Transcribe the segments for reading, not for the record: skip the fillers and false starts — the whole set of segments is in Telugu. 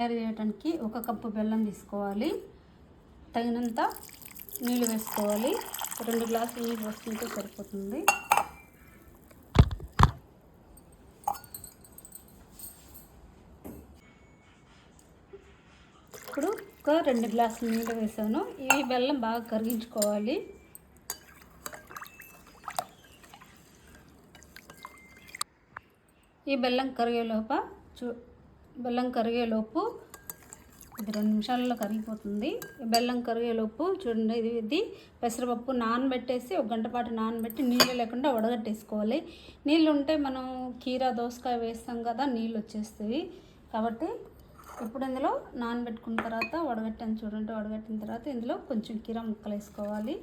తయారు చేయడానికి 1 కప్పు బెల్లం తీసుకోవాలి, తగినంత నీళ్ళు వేసుకోవాలి. 2 గ్లాసులు నీళ్ళు వేసుకుంటే సరిపోతుంది. ఇప్పుడు ఒక 2 గ్లాసులు నీళ్ళు వేసాను. ఈ బెల్లం బాగా కరిగించుకోవాలి. ఈ బెల్లం కరిగేలోపు ఇది 2 నిమిషాలలో కరిగిపోతుంది. బెల్లం కరిగేలోపు చూడండి, ఇది పెసరపప్పు నానబెట్టేసి 1 గంట పాటు నానబెట్టి నీళ్ళు లేకుండా వడగట్టేసుకోవాలి. నీళ్ళు ఉంటే మనం కీరా దోసకాయ వేస్తాం కదా, నీళ్ళు వచ్చేస్తాయి. కాబట్టి ఇప్పుడు ఇందులో నానబెట్టుకున్న తర్వాత వడగట్టాను చూడండి. వడగట్టిన తర్వాత ఇందులో కొంచెం కీరా ముక్కలు వేసుకోవాలి.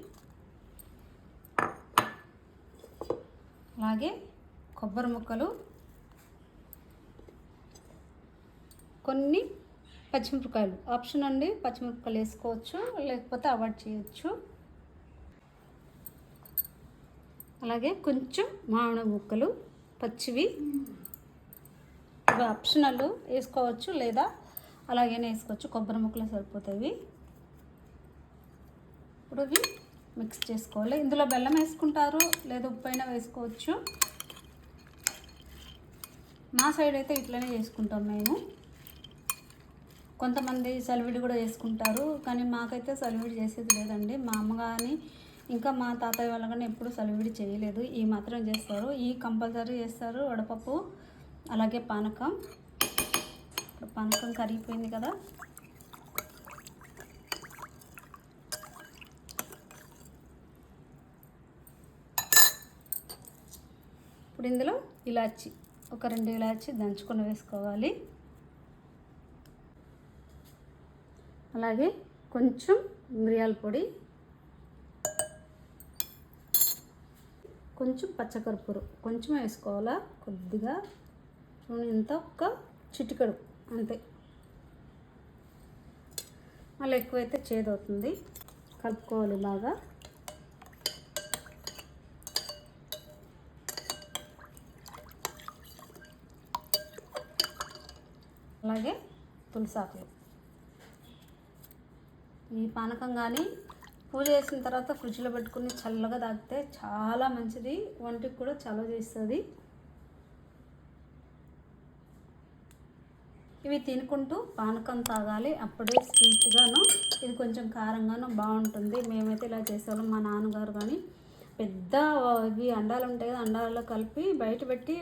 అలాగే కొబ్బరి ముక్కలు, కొన్ని పచ్చిమిరపకాయలు ఆప్షన్ అండి. పచ్చిమిరపకాయలు వేసుకోవచ్చు, లేకపోతే అవాయిడ్ చేయొచ్చు. అలాగే కొంచెం మామిడి ముక్కలు పచ్చివి, ఇవి ఆప్షనల్, వేసుకోవచ్చు లేదా అలాగనే వేసుకోవచ్చు. కొబ్బరి ముక్కలు సరిపోతాయి. ఇప్పుడు ఇవి మిక్స్ చేసుకోవాలి. ఇందులో బెల్లం వేసుకుంటారు లేదా ఉప్పు అయినా వేసుకోవచ్చు. మా సైడ్ అయితే ఇట్లనే చేసుకుంటాం మేము. కొంతమంది సలివిడి కూడా చేసుకుంటారు, కానీ మాకైతే సలివిడి చేసేది లేదండి. మా అమ్మ కానీ ఇంకా మా తాతయ్య వాళ్ళు కానీ ఎప్పుడు సలివిడి చేయలేదు. ఈ మాత్రం చేస్తారు. ఈ కంపల్సరీ చేస్తారు. వడపప్పు అలాగే పానకం. పానకం కరిగిపోయింది కదా, ఇప్పుడు ఇందులో ఇలాచి, ఒక 2 ఇలాచి దంచుకొని వేసుకోవాలి. అలాగే కొంచెం మిరియాల పొడి, కొంచెం పచ్చకర్పూరం కొంచెం వేసుకోవాలా, కొద్దిగా చూడండి, ఇంత ఒక చిటికెడు అంతే. మళ్ళీ ఎక్కువైతే చేదవుతుంది. కలుపుకోవాలి బాగా. అలాగే తులసాకులు. ఈ పానకం కానీ పూజ చేసిన తర్వాత ఫ్రిడ్జ్లో పెట్టుకుని చల్లగా తాగితే చాలా మంచిది, ఒంటికి కూడా చలవ చేస్తుంది. ఇవి తినుకుంటూ పానకం తాగాలి, అప్పుడే స్వీట్గాను ఇది కొంచెం కారంగాను బాగుంటుంది. మేమైతే ఇలా చేసేవాళ్ళం. మా నాన్నగారు కానీ పెద్ద ఇవి అండాలు ఉంటాయి కదా, అండాలలో కలిపి బయట పెట్టి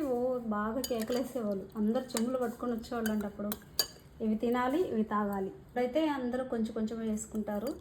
బాగా కేకలేసేవాళ్ళు. అందరు చెంబులు పట్టుకొని వచ్చేవాళ్ళు అంటే అప్పుడు. ఇవి తినాలి, ఇవి తాగాలి. ఇప్పుడైతే అందరూ కొంచెం కొంచెం వేసుకుంటారు.